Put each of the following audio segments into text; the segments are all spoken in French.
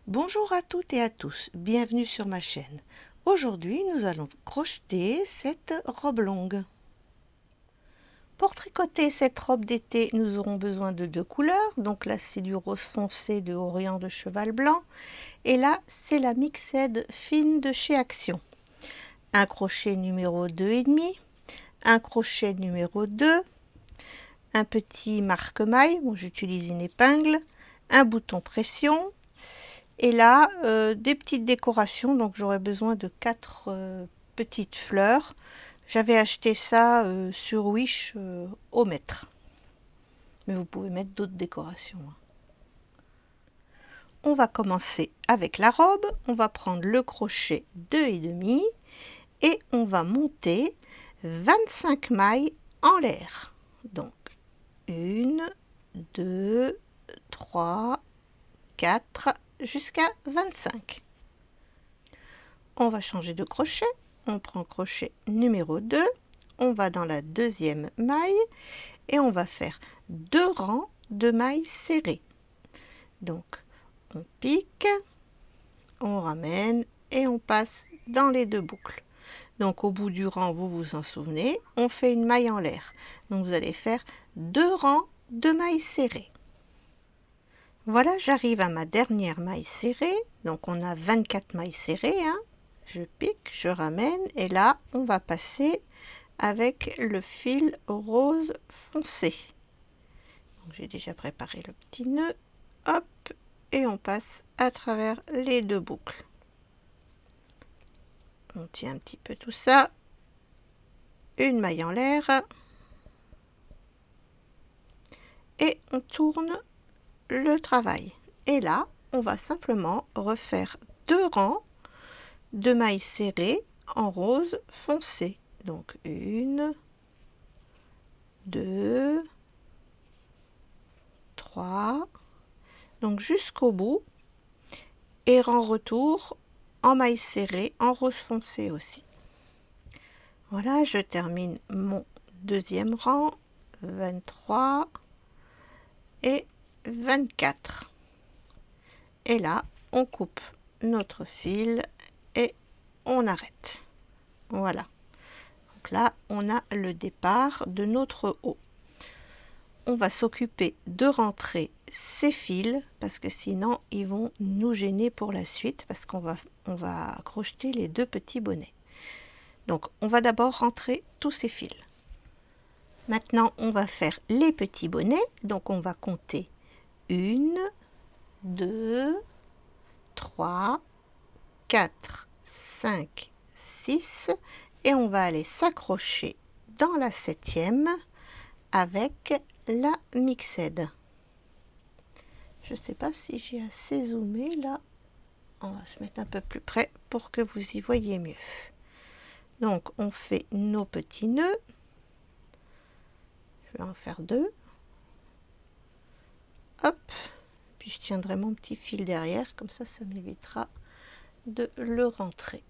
Bonjour à toutes et à tous, bienvenue sur ma chaîne. Aujourd'hui, nous allons crocheter cette robe longue. Pour tricoter cette robe d'été, nous aurons besoin de deux couleurs. Donc là, c'est du rose foncé de Orient de Cheval Blanc. Et là, c'est la Mixed fine de chez Action. Un crochet numéro 2,5, un crochet numéro 2, un petit marque-maille, bon, j'utilise une épingle, un bouton pression. Et là, des petites décorations, donc j'aurais besoin de 4 petites fleurs. J'avais acheté ça sur Wish au mètre. Mais vous pouvez mettre d'autres décorations. On va commencer avec la robe. On va prendre le crochet 2,5 et on va monter 25 mailles en l'air. Donc 1, 2, 3, 4, jusqu'à 25. On va changer de crochet, on prend crochet numéro 2, on va dans la deuxième maille et on va faire 2 rangs de mailles serrées. Donc on pique, on ramène et on passe dans les deux boucles. Donc au bout du rang, vous vous en souvenez, on fait une maille en l'air. Donc vous allez faire 2 rangs de mailles serrées. Voilà, j'arrive à ma dernière maille serrée. Donc on a 24 mailles serrées, hein. Je pique, je ramène et là on va passer avec le fil rose foncé. J'ai déjà préparé le petit nœud, hop, et on passe à travers les deux boucles. On tient un petit peu tout ça, une maille en l'air et on tourne le travail. Et là on va simplement refaire 2 rangs de mailles serrées en rose foncé. Donc 1, 2, 3, donc jusqu'au bout, et en retour en mailles serrées en rose foncé aussi. Voilà, je termine mon deuxième rang, 23 et 24. Et là, on coupe notre fil et on arrête. Voilà. Donc là, on a le départ de notre haut. On va s'occuper de rentrer ces fils parce que sinon ils vont nous gêner pour la suite parce qu'on va crocheter les deux petits bonnets. Donc on va d'abord rentrer tous ces fils. Maintenant on va faire les petits bonnets. Donc on va compter 1, 2, 3, 4, 5, 6 et on va aller s'accrocher dans la 7e avec la Mixed. Je ne sais pas si j'ai assez zoomé là. On va se mettre un peu plus près pour que vous y voyez mieux. Donc on fait nos petits nœuds. Je vais en faire 2. Hop. Puis je tiendrai mon petit fil derrière, comme ça m'évitera de le rentrer.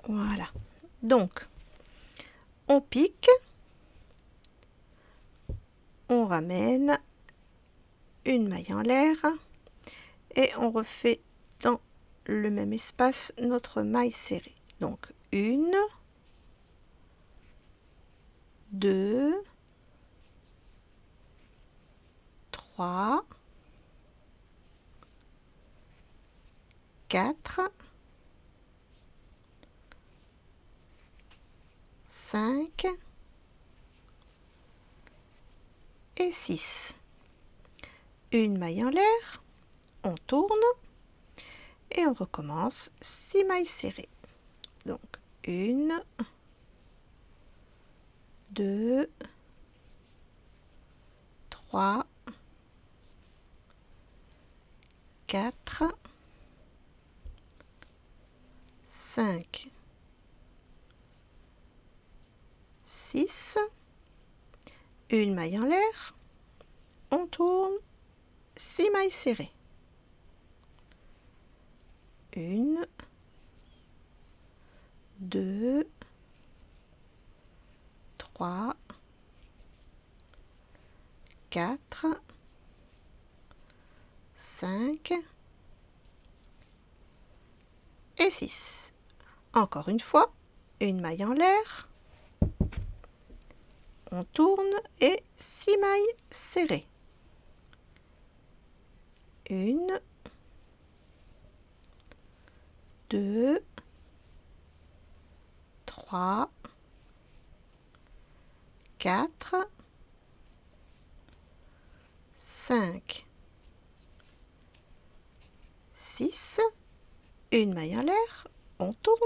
Voilà. Donc on pique. On ramène une maille en l'air et on refait dans le même espace notre maille serrée. Donc 1, 2, 3, 4, 5 et 6. Une maille en l'air, on tourne et on recommence 6 mailles serrées. Donc 1, 2, 3, 4, 5, 6, une maille en l'air, on tourne 6 mailles serrées. 1, 2, 3, 4, 5 et 6. Encore une fois, une maille en l'air, on tourne et 6 mailles serrées. 1, 2, 3, 4, 5, 6, une maille en l'air, on tourne.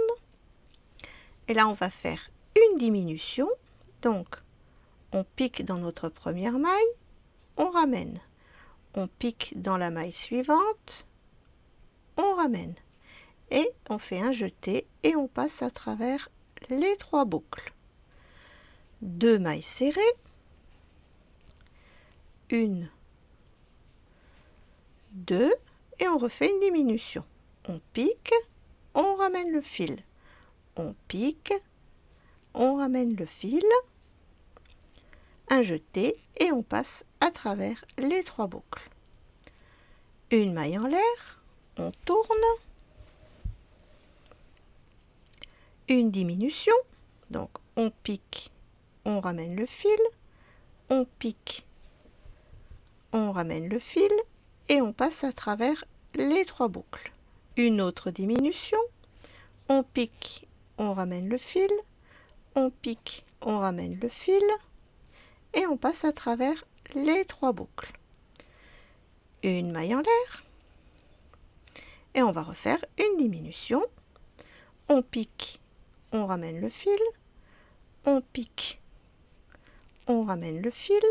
Et là, on va faire une diminution. Donc, on pique dans notre première maille, on ramène. On pique dans la maille suivante, on ramène. Et on fait un jeté et on passe à travers les 3 boucles. 2 mailles serrées. 1, 2 et on refait une diminution. On pique, on ramène le fil. On pique, on ramène le fil, un jeté et on passe à travers les 3 boucles. Une maille en l'air, on tourne, une diminution, donc on pique, on ramène le fil, on pique, on ramène le fil et on passe à travers les 3 boucles. Une autre diminution, on pique, on ramène le fil, on pique, on ramène le fil et on passe à travers les 3 boucles. Une maille en l'air et on va refaire une diminution. On pique, on ramène le fil, on pique, on ramène le fil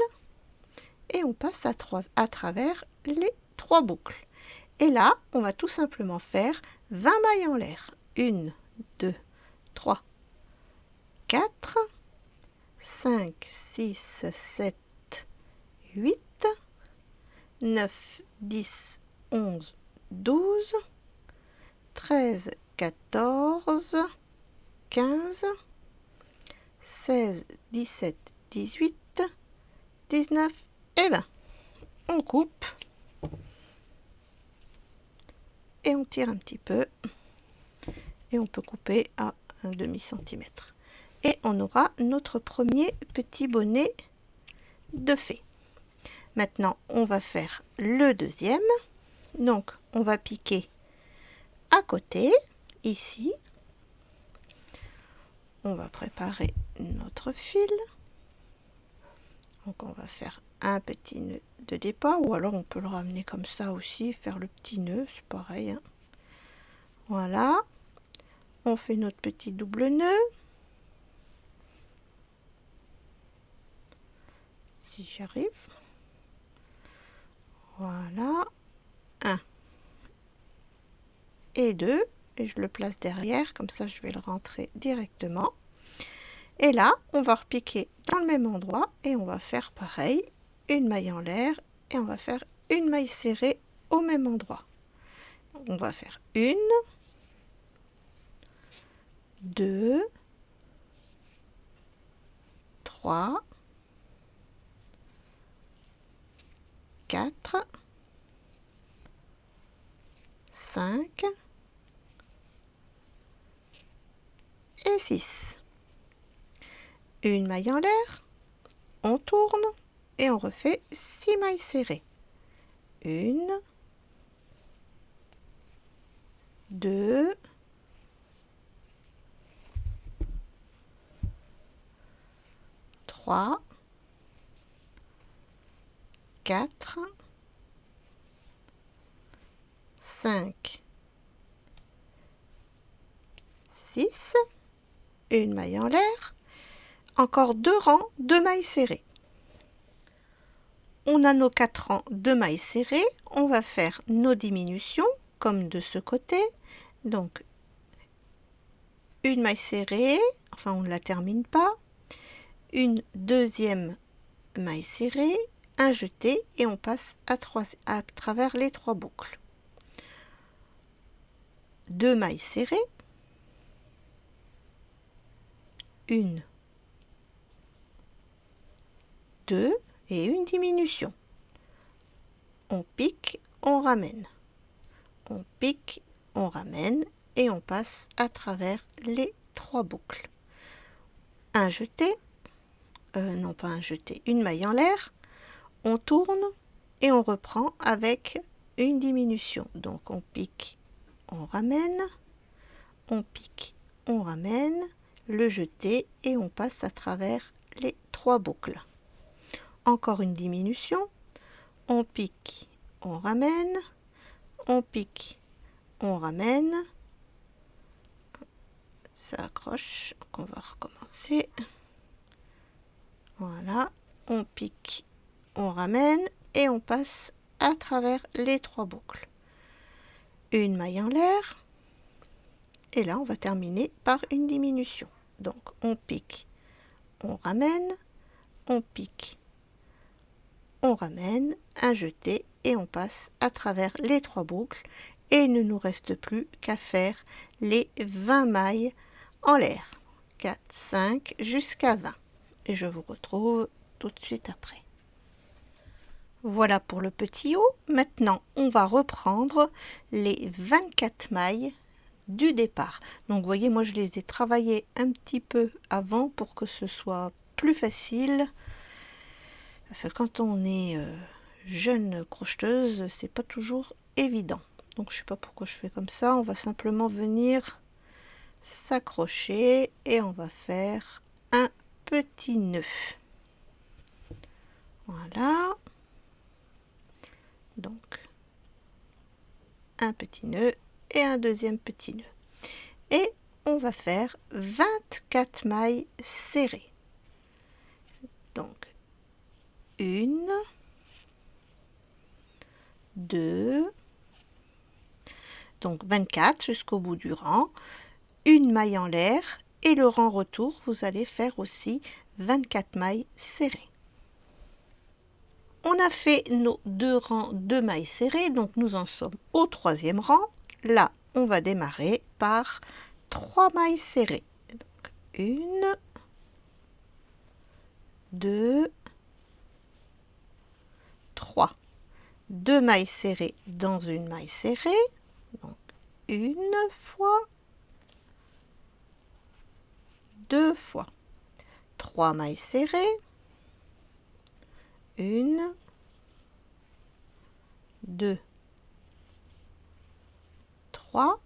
et on passe à travers les 3 boucles. Et là, on va tout simplement faire 20 mailles en l'air. 1, 2, 3, 4, 5, 6, 7, 8, 9, 10, 11, 12, 13, 14, 15, 16, 17, 18, 19 et 20. On coupe et on tire un petit peu et on peut couper à un demi-centimètre. Et on aura notre premier petit bonnet de fée. Maintenant, on va faire le deuxième. Donc, on va piquer à côté, ici. On va préparer notre fil. Donc, on va faire un petit nœud de départ, ou alors on peut le ramener comme ça aussi, faire le petit nœud, c'est pareil, hein. Voilà. On fait notre petit double nœud. Si j'y arrive. Voilà. 1 et 2. Et je le place derrière, comme ça je vais le rentrer directement. Et là, on va repiquer dans le même endroit et on va faire pareil. Une maille en l'air et on va faire une maille serrée au même endroit. On va faire 1, 2, 3, 4, 5 et 6. Une maille en l'air, on tourne et on refait 6 mailles serrées. 1, 2, 3, 4, 5, 6, une maille en l'air, encore 2 rangs, 2 mailles serrées. On a nos 4 rangs de mailles serrées, on va faire nos diminutions comme de ce côté. Donc une maille serrée, enfin on ne la termine pas, une deuxième maille serrée, un jeté et on passe à travers les 3 boucles. 2 mailles serrées, 1, 2 et une diminution. On pique, on ramène. On pique, on ramène et on passe à travers les 3 boucles. Un jeté, non pas un jeté, une maille en l'air, on tourne et on reprend avec une diminution. Donc on pique, on ramène, on pique, on ramène, le jeté et on passe à travers les 3 boucles. Encore une diminution, on pique, on ramène, on pique, on ramène, ça accroche, donc on va recommencer. Voilà, on pique, on ramène et on passe à travers les 3 boucles. Une maille en l'air et là on va terminer par une diminution. Donc on pique, on ramène, on pique, on ramène, un jeté et on passe à travers les 3 boucles et il ne nous reste plus qu'à faire les 20 mailles en l'air. 4, 5 jusqu'à 20 et je vous retrouve tout de suite après. Voilà pour le petit haut. Maintenant on va reprendre les 24 mailles du départ. Donc vous voyez, moi je les ai travaillées un petit peu avant pour que ce soit plus facile, parce que quand on est jeune crocheteuse, c'est pas toujours évident. Donc je sais pas pourquoi je fais comme ça. On va simplement venir s'accrocher et on va faire un petit nœud. Voilà, donc un petit nœud et un deuxième petit nœud et on va faire 24 mailles serrées. Donc 1, 2, donc 24 jusqu'au bout du rang, une maille en l'air et le rang retour, vous allez faire aussi 24 mailles serrées. On a fait nos 2 rangs de mailles serrées, donc nous en sommes au 3e rang. Là, on va démarrer par 3 mailles serrées. Donc 1, 2, 3. 2 mailles serrées dans une maille serrée. Donc une fois, 2 fois. 3 mailles serrées. 1, 2, 3.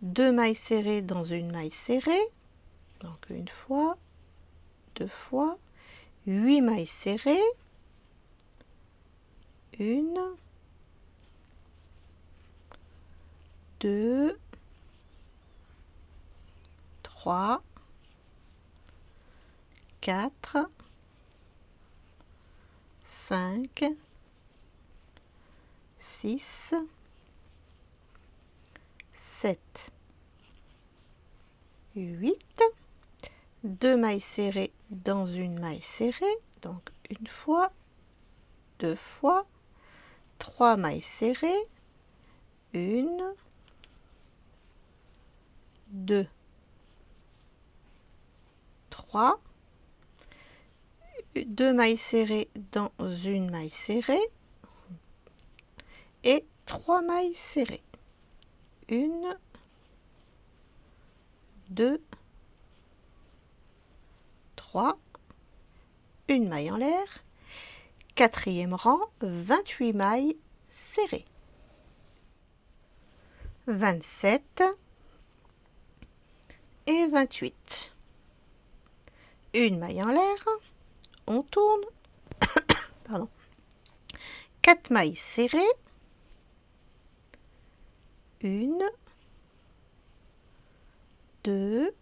2 mailles serrées dans une maille serrée. Donc une fois, 2 fois. 8 mailles serrées. 1, 2, 3, 4, 5, 6, 7, 8. 2 mailles serrées dans une maille serrée. Donc une fois, 2 fois. 3 mailles serrées. 1, 2, 3. 2 mailles serrées dans une maille serrée et 3 mailles serrées. 1, 2, 3, une maille en l'air. 4e rang, 28 mailles serrées. 27 et 28. Une maille en l'air, on tourne. Pardon. 4 mailles serrées. 1, 2,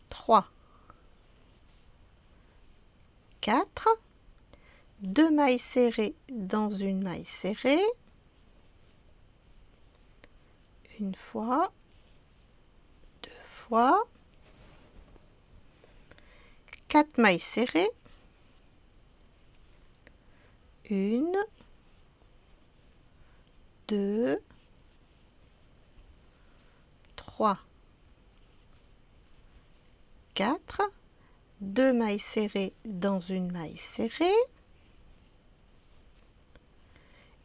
3, 4. 2 mailles serrées dans une maille serrée. Une fois, 2 fois. 4 mailles serrées. 1, 2, 3, 4. 2 mailles serrées dans une maille serrée.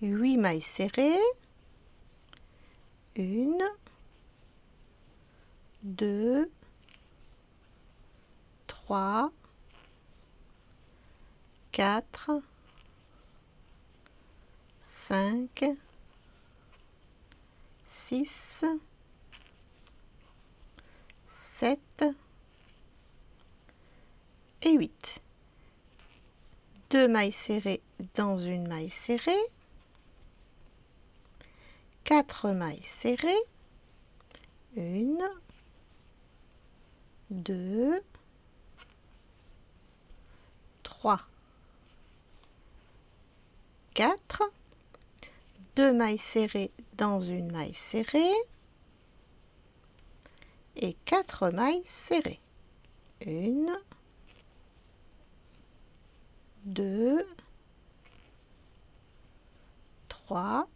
8 mailles serrées, 1, 2, 3, 4, 5, 6, 7 et 8. 2 mailles serrées dans une maille serrée, 4 mailles serrées, 1, 2, 3, 4, 2 mailles serrées dans une maille serrée et 4 mailles serrées. 1, 2, 3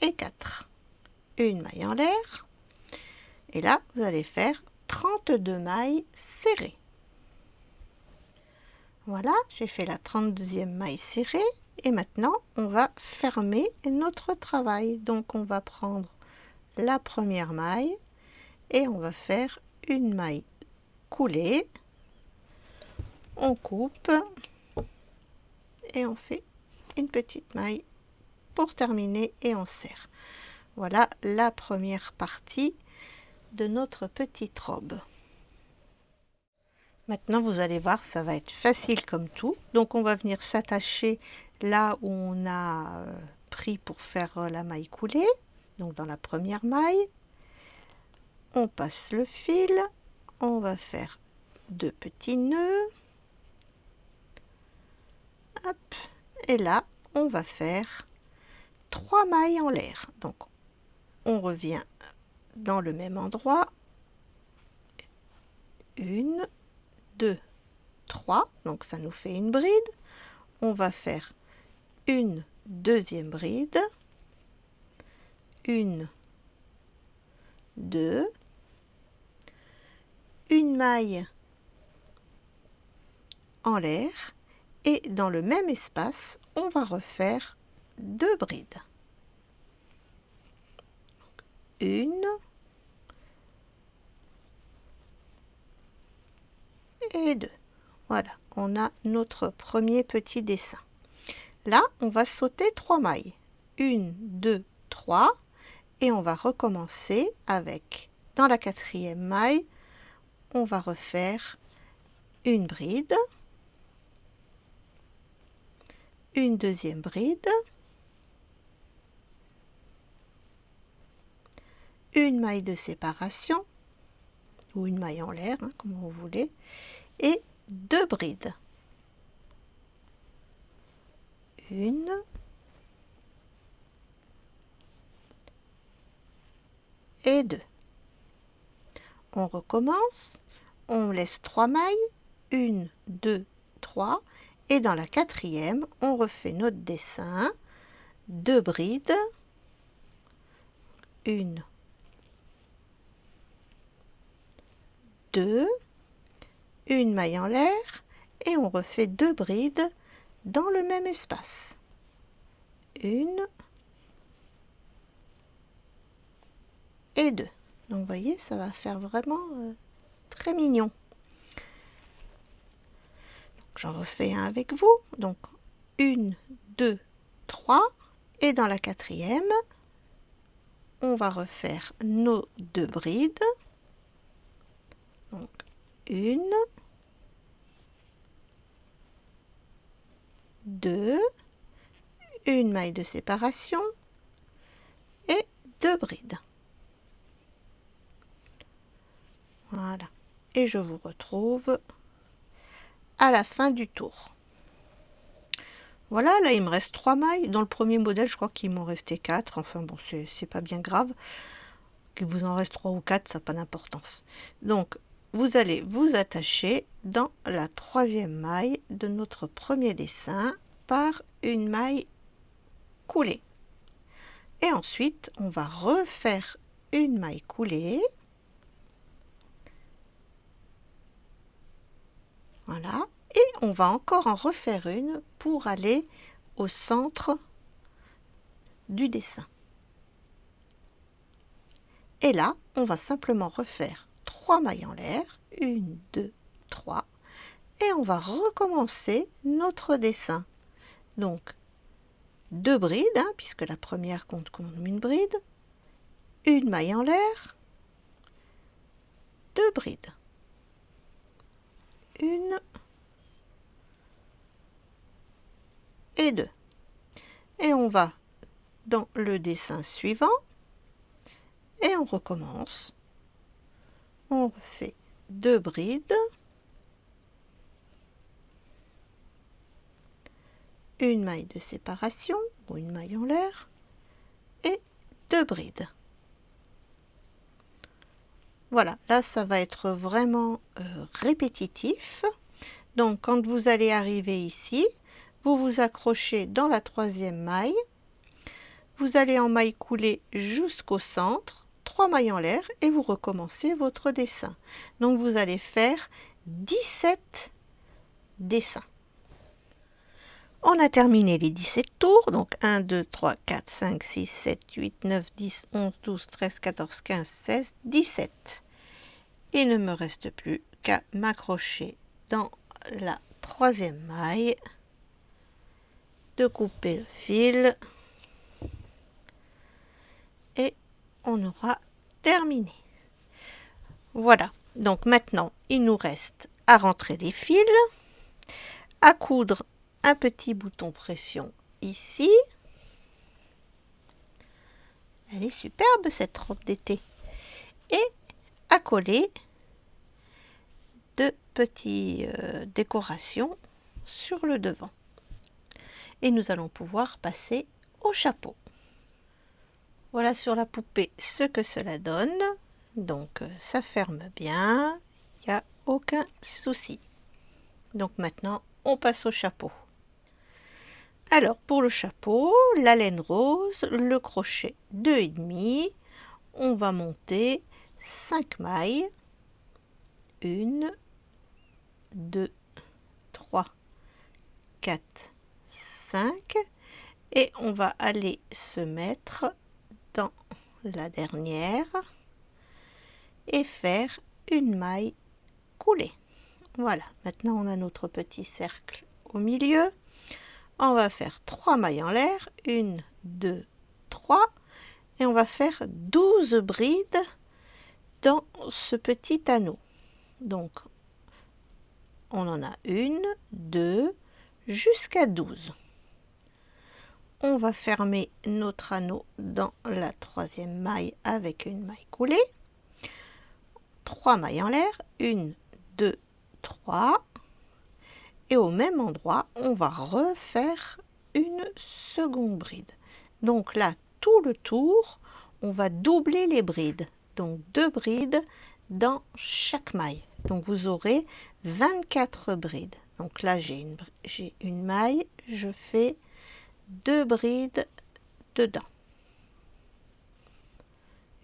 et 4. Une maille en l'air. Et là, vous allez faire 32 mailles serrées. Voilà, j'ai fait la 32e maille serrée. Et maintenant, on va fermer notre travail. Donc, on va prendre la première maille et on va faire une maille coulée. On coupe et on fait une petite maille pour terminer et on serre. Voilà la première partie de notre petite robe. Maintenant, vous allez voir, ça va être facile comme tout. Donc, on va venir s'attacher là où on a pris pour faire la maille coulée. Donc, dans la première maille, on passe le fil, on va faire 2 petits nœuds. Hop, et là, on va faire 3 mailles en l'air. Donc, on revient dans le même endroit. 1, 2, 3. Donc, ça nous fait une bride. On va faire une deuxième bride. 1, 2. Une maille en l'air. Et dans le même espace, on va refaire 2 brides. 1 et 2. Voilà, on a notre premier petit dessin. Là, on va sauter 3 mailles. 1, 2, 3. Et on va recommencer avec, dans la 4e maille, on va refaire une bride. Une deuxième bride, une maille de séparation, ou une maille en l'air, hein, comme vous voulez, et 2 brides. 1 et 2. On recommence, on laisse 3 mailles, 1, 2, 3. Et dans la 4e, on refait notre dessin, 2 brides, 1, 2, une maille en l'air, et on refait 2 brides dans le même espace. 1 et 2. Donc vous voyez, ça va faire vraiment très mignon. J'en refais un avec vous. Donc 1, 2, 3. Et dans la 4e, on va refaire nos 2 brides. Donc 1, 2, une maille de séparation et 2 brides. Voilà. Et je vous retrouve à la fin du tour. Voilà, là il me reste 3 mailles. Dans le premier modèle, je crois qu'il m'en restait 4. Enfin bon, c'est pas bien grave. Qu'il vous en reste 3 ou 4, ça n'a pas d'importance. Donc, vous allez vous attacher dans la 3e maille de notre premier dessin par une maille coulée. Et ensuite, on va refaire une maille coulée. Voilà. Et on va encore en refaire une pour aller au centre du dessin. Et là, on va simplement refaire 3 mailles en l'air, 1, 2, 3, et on va recommencer notre dessin. Donc, 2 brides, hein, puisque la première compte comme une bride, une maille en l'air, 2 brides, une et 2. Et on va dans le dessin suivant et on recommence. On refait 2 brides, une maille de séparation ou une maille en l'air et 2 brides. Voilà, là ça va être vraiment répétitif. Donc quand vous allez arriver ici, vous vous accrochez dans la 3e maille, vous allez en maille coulée jusqu'au centre, 3 mailles en l'air et vous recommencez votre dessin. Donc vous allez faire 17 dessins. On a terminé les 17 tours, donc 1, 2, 3, 4, 5, 6, 7, 8, 9, 10, 11, 12, 13, 14, 15, 16, 17. Il ne me reste plus qu'à m'accrocher dans la 3e maille, de couper le fil et on aura terminé. Voilà, donc maintenant il nous reste à rentrer les fils, à coudre un petit bouton pression ici. Elle est superbe cette robe d'été. Et à coller 2 petites décorations sur le devant. Et nous allons pouvoir passer au chapeau. Voilà sur la poupée ce que cela donne. Donc ça ferme bien, il n'y a aucun souci. Donc maintenant on passe au chapeau. Alors pour le chapeau, la laine rose, le crochet 2,5, on va monter 5 mailles, 1, 2, 3, 4, 5, et on va aller se mettre dans la dernière et faire une maille coulée. Voilà, maintenant on a notre petit cercle au milieu. On va faire 3 mailles en l'air, 1, 2, 3, et on va faire 12 brides dans ce petit anneau. Donc on en a 1, 2, jusqu'à 12. On va fermer notre anneau dans la 3e maille avec une maille coulée. 3 mailles en l'air, 1, 2, 3. Et au même endroit, on va refaire une seconde bride. Donc là, tout le tour, on va doubler les brides. Donc 2 brides dans chaque maille. Donc vous aurez 24 brides. Donc là, j'ai une maille, je fais 2 brides dedans.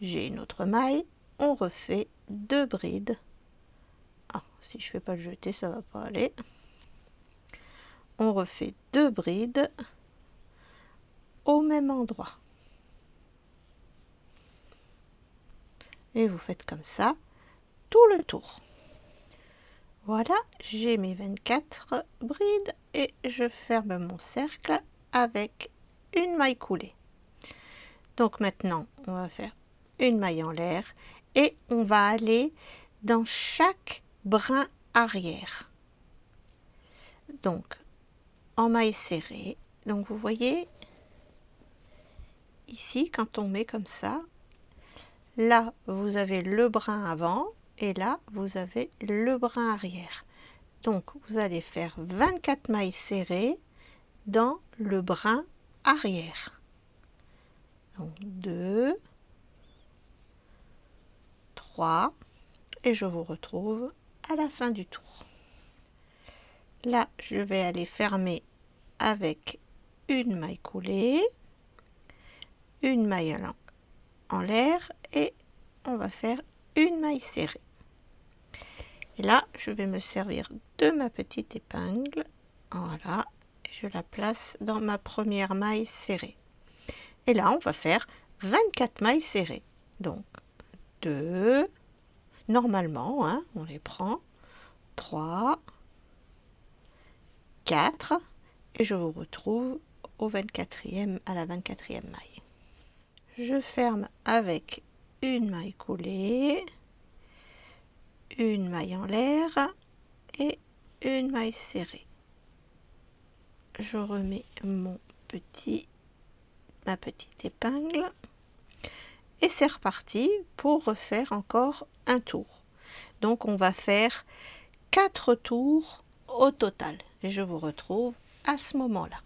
J'ai une autre maille, on refait 2 brides. Ah, si je ne fais pas le jeter, ça ne va pas aller. On refait 2 brides au même endroit. Et vous faites comme ça tout le tour. Voilà, j'ai mes 24 brides et je ferme mon cercle avec une maille coulée. Donc maintenant, on va faire une maille en l'air et on va aller dans chaque brin arrière. Donc, en maille serrée. Donc vous voyez, ici, quand on met comme ça, là, vous avez le brin avant et là, vous avez le brin arrière. Donc, vous allez faire 24 mailles serrées dans le brin arrière. Donc, 2, 3, et je vous retrouve à la fin du tour. Là, je vais aller fermer avec une maille coulée, une maille en l'air et on va faire une maille serrée. Et là, je vais me servir de ma petite épingle. Voilà, je la place dans ma première maille serrée. Et là, on va faire 24 mailles serrées. Donc, 2, normalement, hein, on les prend, 3, 4, et je vous retrouve au 24e, à la 24e maille. Je ferme avec une maille coulée, une maille en l'air et une maille serrée. Je remets ma petite épingle et c'est reparti pour refaire encore un tour. Donc on va faire 4 tours au total et je vous retrouve à ce moment-là.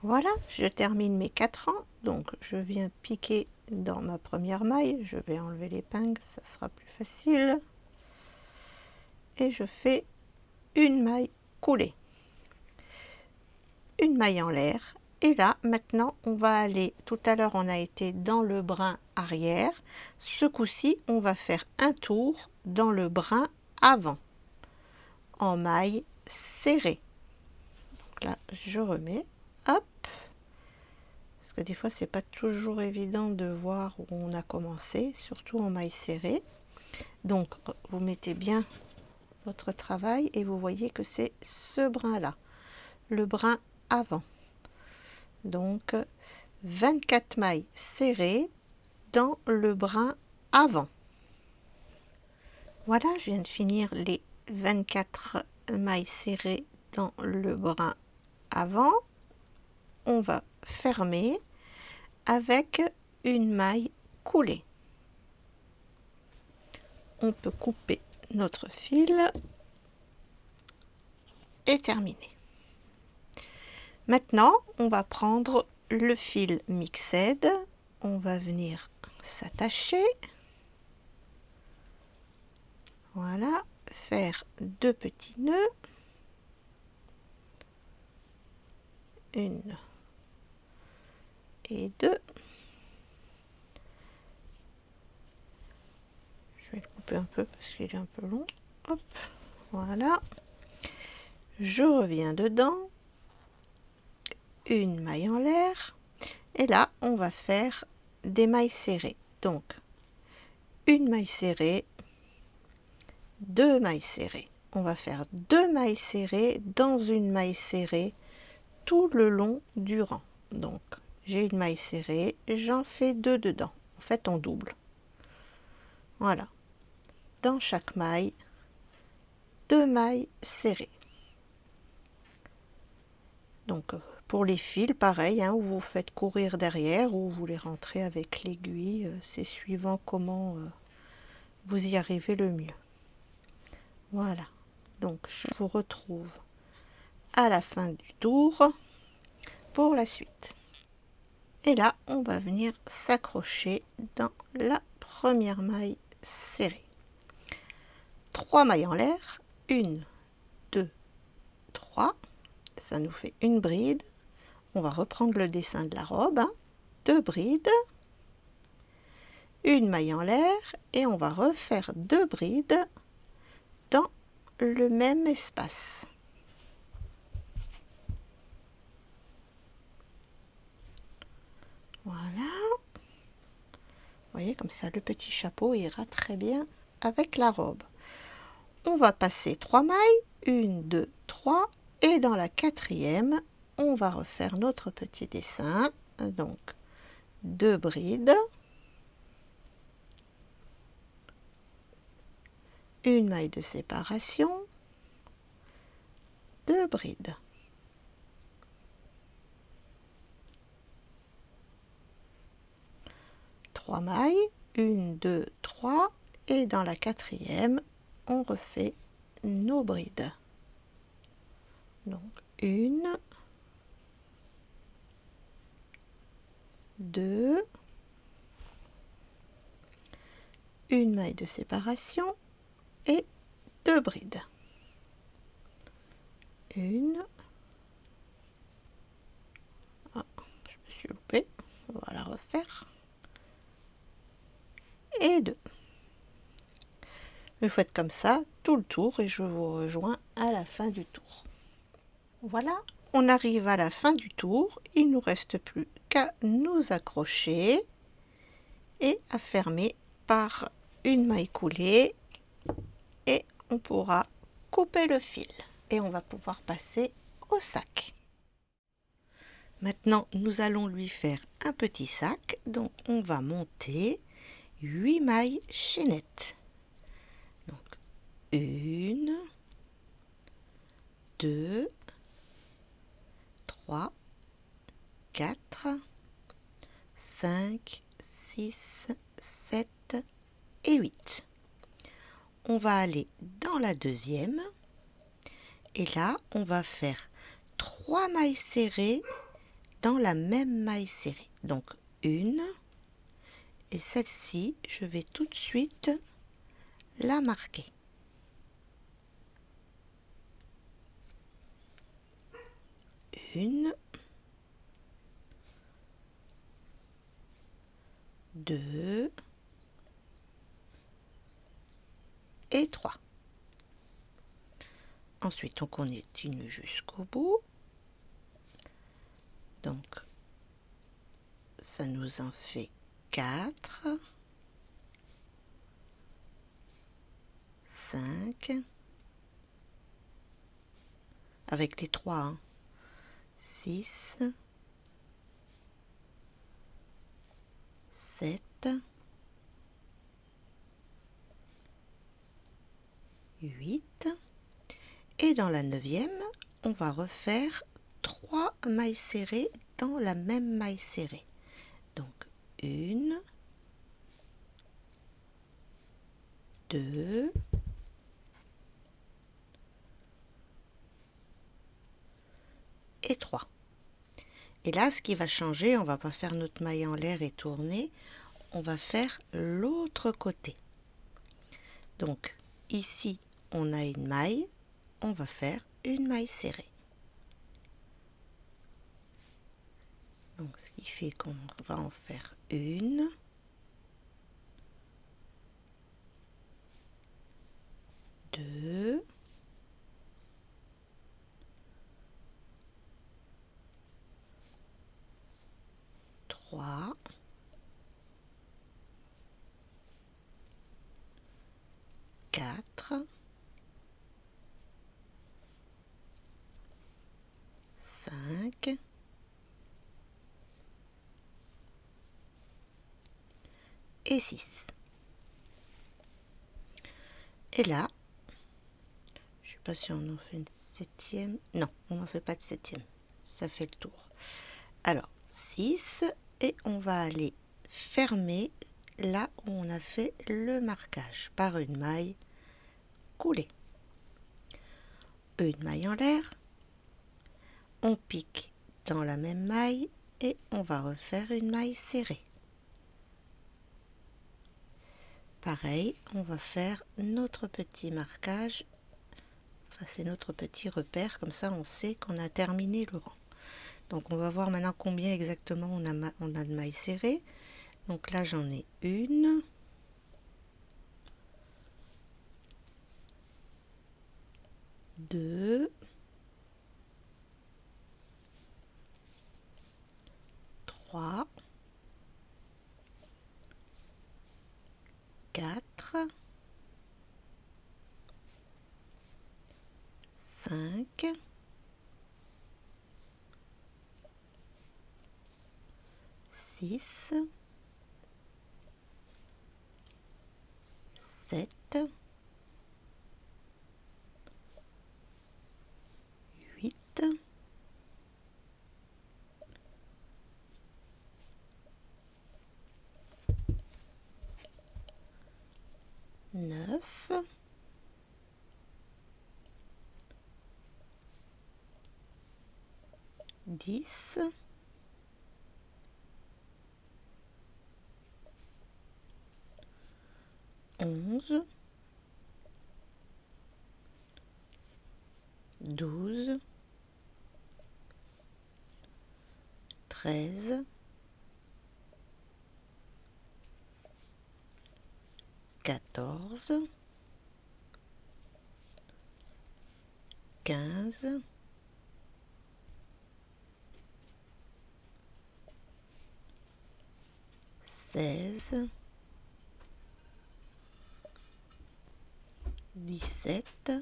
Voilà, je termine mes 4 rangs. Donc je viens piquer dans ma première maille, je vais enlever l'épingle, ça sera plus facile. Et je fais une maille coulée, une maille en l'air. Et là, maintenant, on va aller, tout à l'heure, on a été dans le brin arrière. Ce coup-ci, on va faire un tour dans le brin avant, en maille serrée. Donc là, je remets, hop. Parce que des fois, c'est pas toujours évident de voir où on a commencé, surtout en maille serrée. Donc, vous mettez bien votre travail et vous voyez que c'est ce brin-là, le brin avant. Donc 24 mailles serrées dans le brin avant. Voilà, je viens de finir les 24 mailles serrées dans le brin avant. On va fermer avec une maille coulée. On peut couper notre fil et terminer. Maintenant, on va prendre le fil mixed, on va venir s'attacher, voilà, faire 2 petits nœuds, une et 2. Je vais le couper un peu parce qu'il est un peu long. Hop, voilà. Je reviens dedans, une maille en l'air, et là, on va faire des mailles serrées. Donc, une maille serrée, 2 mailles serrées. On va faire 2 mailles serrées dans une maille serrée tout le long du rang. Donc, j'ai une maille serrée, j'en fais 2 dedans. En fait, on double. Voilà. Dans chaque maille, 2 mailles serrées. Donc, pour les fils, pareil, hein, où vous faites courir derrière ou vous les rentrez avec l'aiguille, c'est suivant comment vous y arrivez le mieux. Voilà. Donc, je vous retrouve à la fin du tour pour la suite. Et là, on va venir s'accrocher dans la première maille serrée. 3 mailles en l'air, 1, 2, 3, ça nous fait une bride. On va reprendre le dessin de la robe, hein. 2 brides, une maille en l'air et on va refaire 2 brides dans le même espace. Voilà. Vous voyez, comme ça, le petit chapeau ira très bien avec la robe. On va passer 3 mailles, 1, 2, 3, et dans la 4e, on va refaire notre petit dessin. Donc, 2 brides, une maille de séparation, 2 brides. Trois mailles, 1, 2, 3, et dans la 4e, on refait nos brides. Donc, 1, 2, une maille de séparation et 2 brides. Une, ah, je me suis loupée, on va la refaire, et 2. Vous faites comme ça tout le tour et je vous rejoins à la fin du tour. Voilà, on arrive à la fin du tour. Il ne nous reste plus qu'à nous accrocher et à fermer par une maille coulée et on pourra couper le fil et on va pouvoir passer au sac. Maintenant, nous allons lui faire un petit sac, donc on va monter 8 mailles chaînettes. Donc 1, 2, 3, 4, 5, 6, 7 et 8. On va aller dans la deuxième et là on va faire 3 mailles serrées dans la même maille serrée. Donc une, et celle-ci je vais tout de suite la marquer. Une, 2 et 3. Ensuite on continue jusqu'au bout. Donc ça nous en fait 4, 5, avec les 3, hein, 6, 7, 8. Et dans la neuvième, on va refaire 3 mailles serrées dans la même maille serrée. Donc 1, 2, et 3. Et là, ce qui va changer, on va pas faire notre maille en l'air et tourner, on va faire l'autre côté. Donc ici, on a une maille, on va faire une maille serrée. Donc ce qui fait qu'on va en faire une, 2, 3, 4, 5 et 6. Et là, je sais pas si on en fait une septième. Non, on n'en fait pas de septième. Ça fait le tour. Alors, 6 et on va aller fermer là où on a fait le marquage par une maille coulée. Une maille en l'air, on pique dans la même maille et on va refaire une maille serrée. Pareil, on va faire notre petit marquage, enfin c'est notre petit repère, comme ça on sait qu'on a terminé le rang. Donc on va voir maintenant combien exactement on a de mailles serrées. Donc là j'en ai une, 2, 3, 4, 5, 6, 7, 8, 9, 10, 11, 12, 13, 14, 15, 16, 17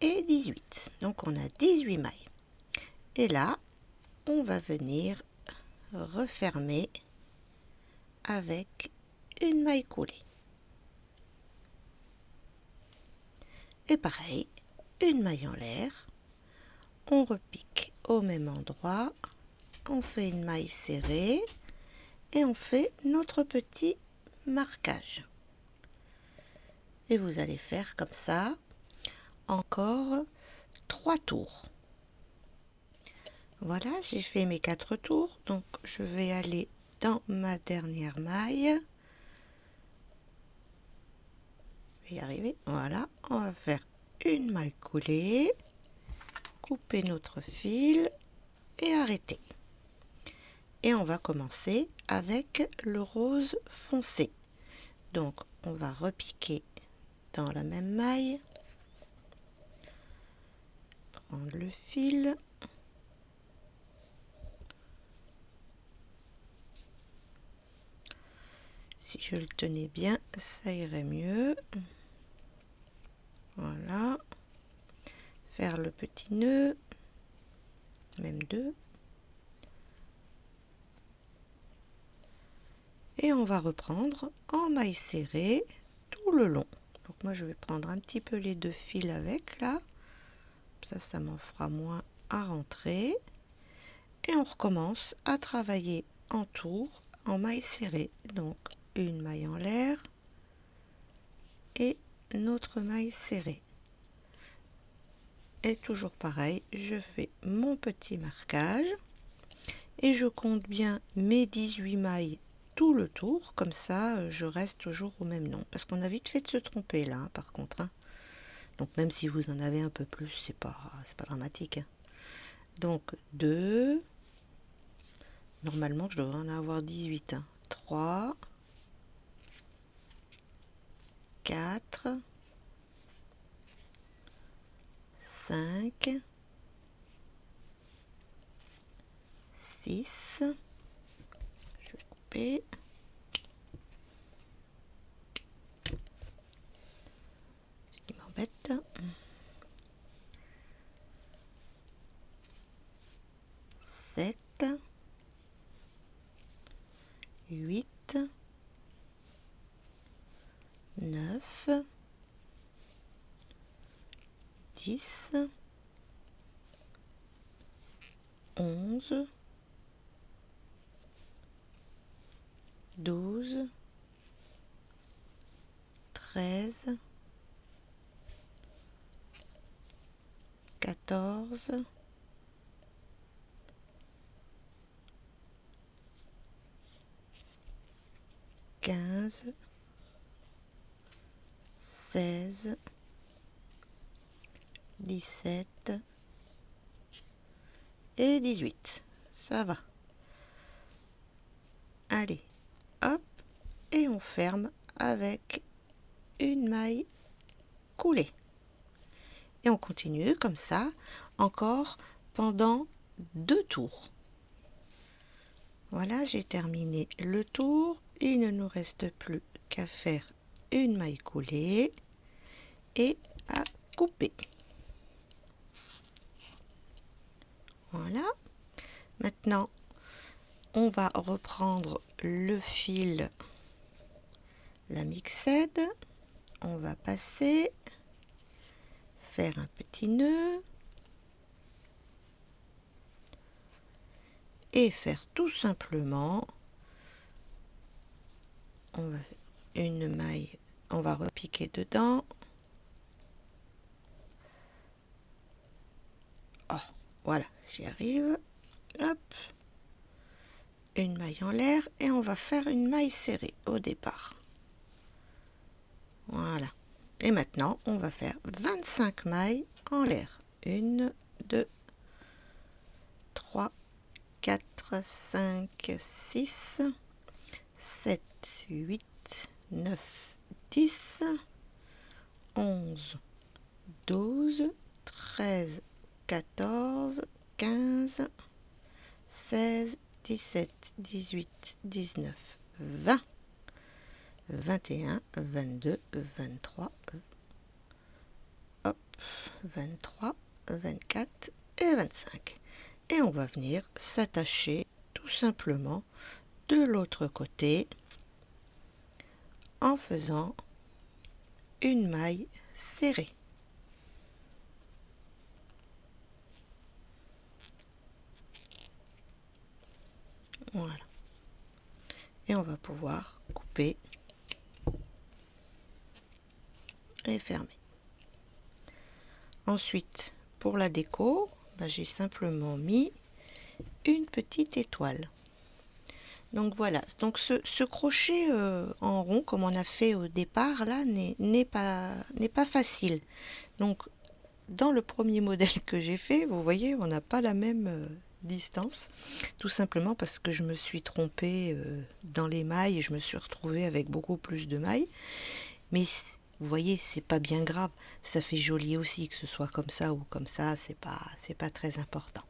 et 18. Donc on a 18 mailles. Et là, on va venir refermer avec une maille coulée. Et pareil, une maille en l'air, on repique au même endroit, on fait une maille serrée et on fait notre petit marquage. Et vous allez faire comme ça encore 3 tours. Voilà, j'ai fait mes 4 tours, donc je vais aller dans ma dernière maille. Je vais y arriver. Voilà, on va faire une maille coulée, couper notre fil et arrêter. Et on va commencer avec le rose foncé. Donc on va repiquer dans la même maille, prendre le fil, si je le tenais bien ça irait mieux. Voilà, faire le petit nœud, même deux, et on va reprendre en maille serrée tout le long. Donc moi je vais prendre un petit peu les deux fils avec là, ça m'en fera moins à rentrer, et on recommence à travailler en tour en maille serrée. Donc une maille en l'air et notre maille serrée. Et toujours pareil, je fais mon petit marquage et je compte bien mes 18 mailles tout le tour, comme ça je reste toujours au même nombre, parce qu'on a vite fait de se tromper là hein, par contre hein. Donc même si vous en avez un peu plus, c'est pas dramatique hein. Donc 2, normalement je devrais en avoir 18 hein. 3, 4, 5, 6, je vais couper, 7, 8, 9, 10, 11, 12, 13, 14, 15, 16, 17 et 18. Ça va. Allez, hop, et on ferme avec une maille coulée. Et on continue comme ça encore pendant 2 tours. Voilà, j'ai terminé le tour. Il ne nous reste plus qu'à faire une maille coulée et à couper. Voilà. Maintenant, on va reprendre le fil, la mixette. On va passer, faire un petit nœud et faire tout simplement, on va faire une maille, on va repiquer dedans. Oh, voilà, j'y arrive. Hop, une maille en l'air et on va faire une maille serrée au départ. Voilà. Et maintenant, on va faire 25 mailles en l'air. 1, 2, 3, 4, 5, 6, 7, 8, 9, 10, 11, 12, 13, 14, 15, 16, 17, 18, 19, 20, 21, 22, 23, hop, 23, 24 et 25. Et on va venir s'attacher tout simplement de l'autre côté en faisant une maille serrée. Voilà. Et on va pouvoir couper et fermer. Ensuite, pour la déco, j'ai simplement mis une petite étoile. Donc voilà, donc ce crochet en rond comme on a fait au départ là n'est pas facile. Donc dans le premier modèle que j'ai fait, vous voyez, on n'a pas la même distance, tout simplement parce que je me suis trompée dans les mailles et je me suis retrouvée avec beaucoup plus de mailles. Mais vous voyez, c'est pas bien grave, ça fait joli aussi que ce soit comme ça ou comme ça, c'est pas très important.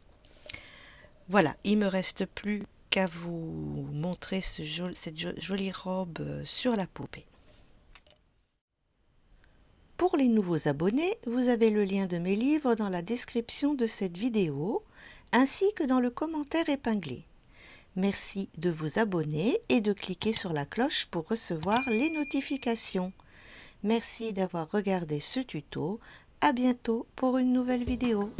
Voilà, il me reste plus qu'à vous montrer cette jolie robe sur la poupée. Pour les nouveaux abonnés, vous avez le lien de mes livres dans la description de cette vidéo, ainsi que dans le commentaire épinglé. Merci de vous abonner et de cliquer sur la cloche pour recevoir les notifications. Merci d'avoir regardé ce tuto. À bientôt pour une nouvelle vidéo.